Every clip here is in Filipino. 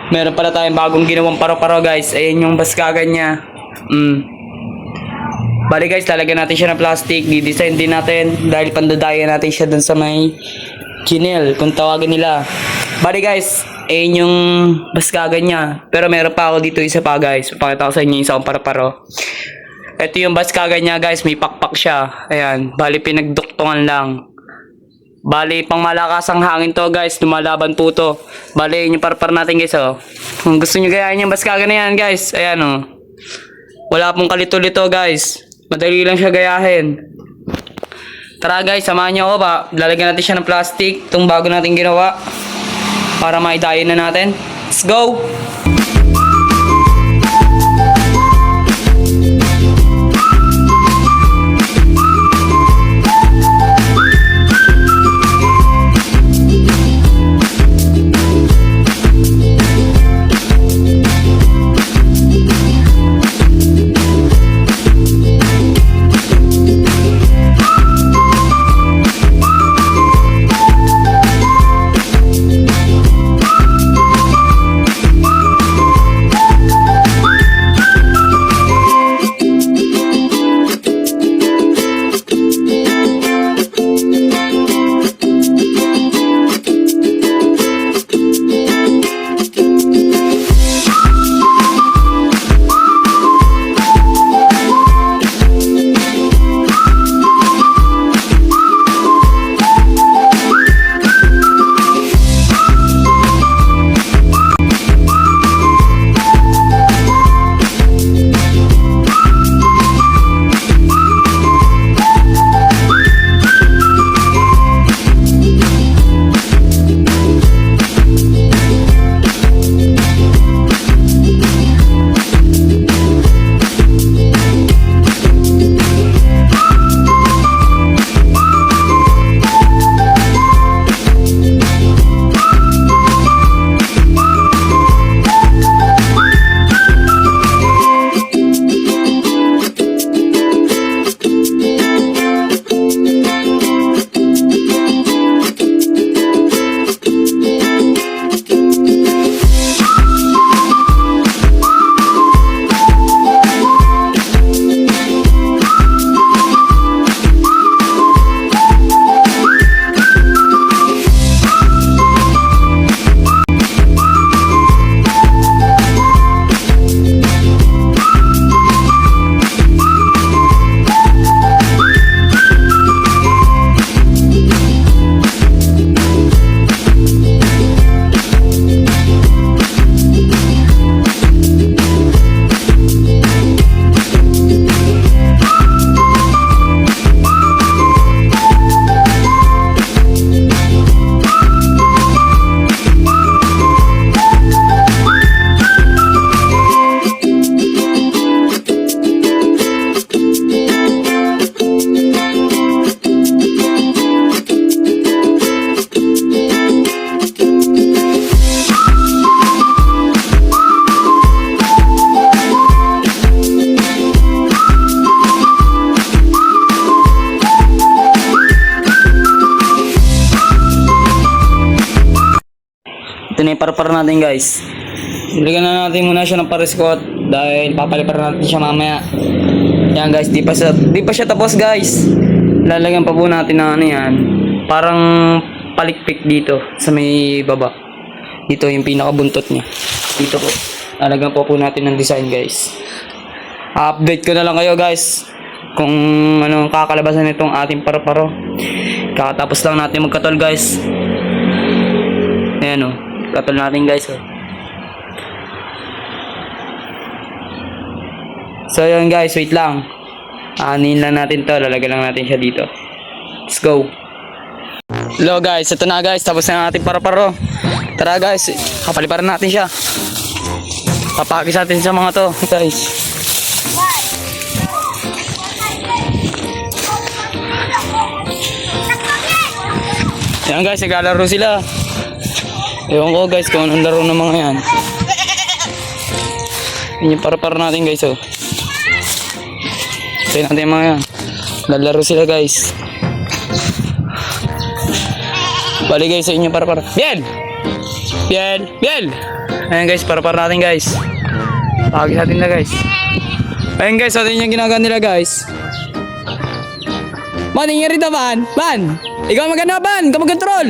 Meron pala tayong bagong ginawang paro-paro guys. Ayan yung baskagan niya. Bali guys, lalagyan natin siya ng plastic. Di-design din natin dahil pandadaya natin siya dun sa may ginil, kung tawagin nila. Bali guys, ayan yung baskagan niya. Pero meron pa ako dito isa pa guys. Pakita ko sa inyo isa akong paro-paro. Ito yung baskagan niya guys, may pakpak siya. Ayan, bali pinagduktungan lang. Bali, pang malakas ang hangin to guys, lumalaban po to. Bali, yun yung parpar natin guys oh. Kung gusto nyo gayahin yung baskagan na yan guys, ayan oh. Wala pong kalito-lito guys. Madali lang siya gayahin. Tara guys, samahan nyo ako ba. Lalagyan natin siya ng plastic, itong bago natin ginawa. Para maidayin na natin. Let's go! Ito na yung parpar natin guys. Ilagyan na natin muna siya ng pariskot dahil papalipar natin siya mamaya. Yan guys, di pa siya tapos guys. Lalagyan pa po natin ng ano yan. Parang palikpik dito sa may baba. Dito yung pinakabuntot niya. Dito po. Lalagyan po natin ng design guys. Update ko na lang kayo guys kung ano kakalabasan nitong ating parparo. Kakatapos lang natin magkatol guys. Ayan o. Katol natin guys oh. So yun guys, wait lang. Anin lang natin to, lalagyan lang natin siya dito. Let's go. Hello guys, ito na guys, tapos na natin paro-paro. Tara guys, kapaliparan natin siya. Papakis natin sa mga to guys. Yan guys, naglalaro sila. Ewan ko guys kung anong laro ng mga yan. Yun yung para natin guys oh. Tayo natin yung mga yan. Lalaro sila guys. Bali guys sa inyo para. Biel! Biel! Biel! Ayan guys, para natin guys. Pagis natin na guys. Ayan guys, so yun yung ginagawa nila guys. Man, ingin rito Ban. Ban, ikaw maganda Ban, ikaw mag-control.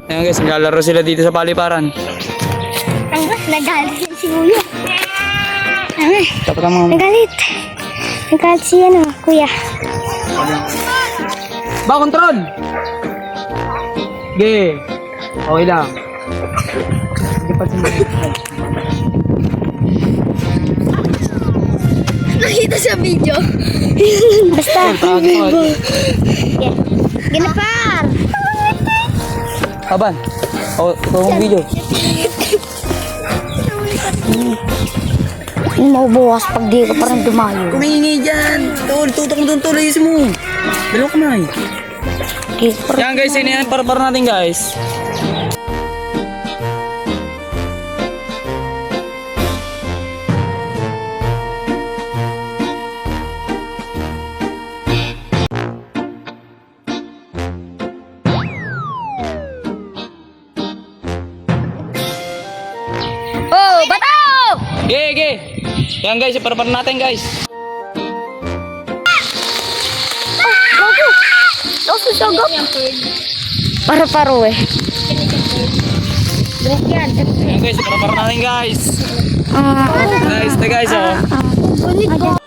Ayan guys, naglalaro sila dito sa paliparan. Nagalit si Kuya. Dapat ang mga... Nagalit. Nagalit si Kuya. Ba, control! Sige. Okay lang. Sige pa Nakita sa video. Basta. Ginapar. Aban. O, ito ang video. Maubukas pag di ka parang dumayo. Kumingi dyan. Tol, tutok mo doon, tol. Ayusin mo. Dalawa kamay. Yan guys, sino yan? Para natin guys. Oh, bato! Ge. Yan guys, para natin guys. Bago! Bago sagap! Paro-paro eh. Yan guys, para natin guys. Guys, ito guys oh. Ulit ko.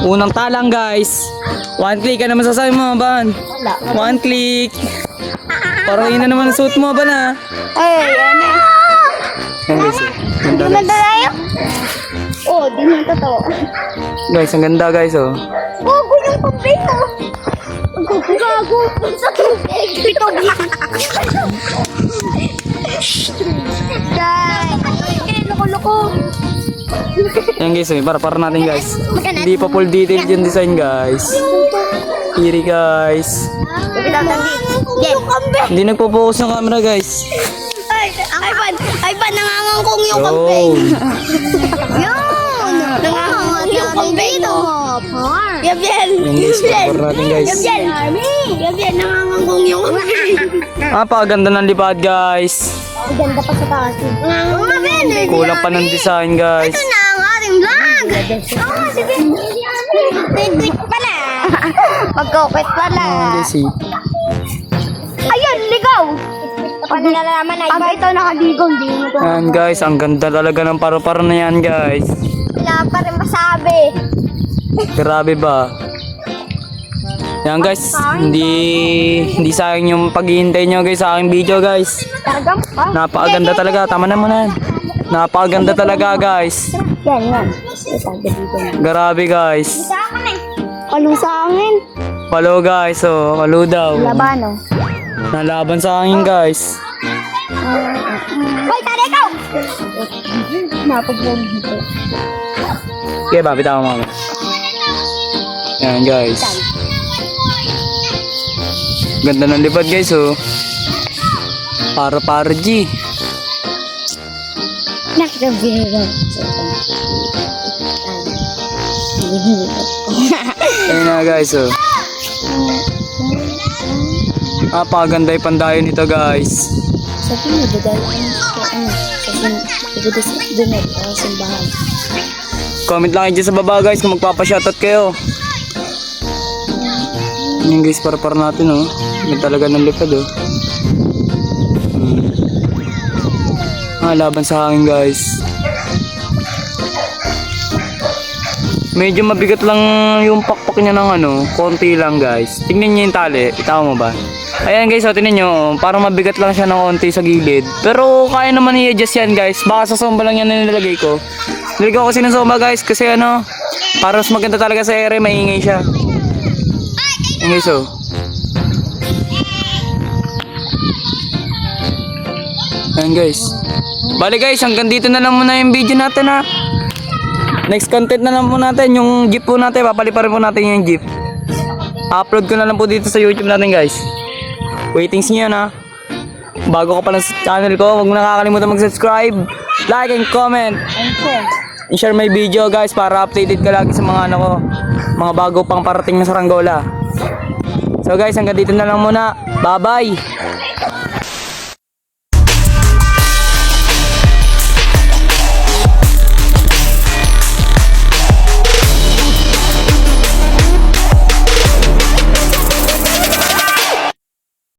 Unang talang guys. One click, ano masasabi mo, Ban? Wala. One click. Parang yun na naman ang suit mo, Ban ha? Ay, ano? Yan guys, ganda Di guys. tayo? Oh, di mo totoo. Guys, ang ganda guys oh. Gago yung tubig mo. Gago. Sa tubig. Tubig. Guys. Loko-loko. Yan guys, para natin guys. Hindi pa full detailed yung design guys. Kiri guys. Hindi nagpo-focus ng camera guys. Ay, pa, nangangangkong yung Go. campaign. Yun! Nangangangkong yung campaign. Gabriel! Yan guys, para natin guys. Gabriel, nangangangkong yung campaign. Napakaganda ng lipad guys. Ang ganda pa sa taas. Kulang pa ng design guys. Ito na ang ating vlog. Oo, sige. Quit pala. Magko-quit pala. Yan guys eh. Ayun, ligaw. Pag nalalaman na pag ito nakaligaw, hindi mo ito. Yan guys, ang ganda talaga ng paro-paro na yan guys. Wala pa rin masabi. Grabe ba? Yan guys, hindi sayang yung paghihintay nyo guys sa aking video guys. Targam pa. Napakaganda talaga, tama naman yan. Napakaganda talaga guys. Yan. Sabi dito na. Grabe guys. Sa akin eh. Kalong sa akin. Follow guys, oh, follow daw. Labano. Nalaban sa akin guys. Hoy, tari ikaw! Napag-vlog dito. Okay ba, bitaw mo. Yan guys. Ganda ng lipad guys oh. Para G. Nakagabihan. Ayun na guys oh. Napakaganda yung pandayo nito guys. Sabi mo, dadali ka sa dunay, simbahan. Comment lang kayo dyan sa baba guys kung magpapashoutout kayo. Yan guys, para natin oh. May talaga ng lipad oh. Laban sa hangin guys. Medyo mabigat lang yung pakpak niya ng ano, konti lang guys. Tingnan niyo yung tali, itaw mo ba? Ayan guys, so tingnan niyo, parang mabigat lang siya ng konti sa gilid. Pero kaya naman i-adjust yan guys. Baka sa somba lang yan na nilagay ko. Nilagay ko kasi ng somba guys kasi ano, para mas maganda talaga sa ere, maingay siya. Ayan guys oh. Ayan guys. Bali guys, hanggang dito na lang muna yung video natin ha. Next content na lang po natin, yung jeep po natin, papaliparin po natin yung jeep. Upload ko na lang po dito sa YouTube natin guys. Waitings nyo yan ha. Bago ka pa lang sa channel ko, huwag mo nakakalimutan mag-subscribe, like and comment. I-share my video guys para updated ka lagi sa mga ano ko, mga bago pang parating na saranggola. So guys, hanggang dito na lang muna. Bye bye!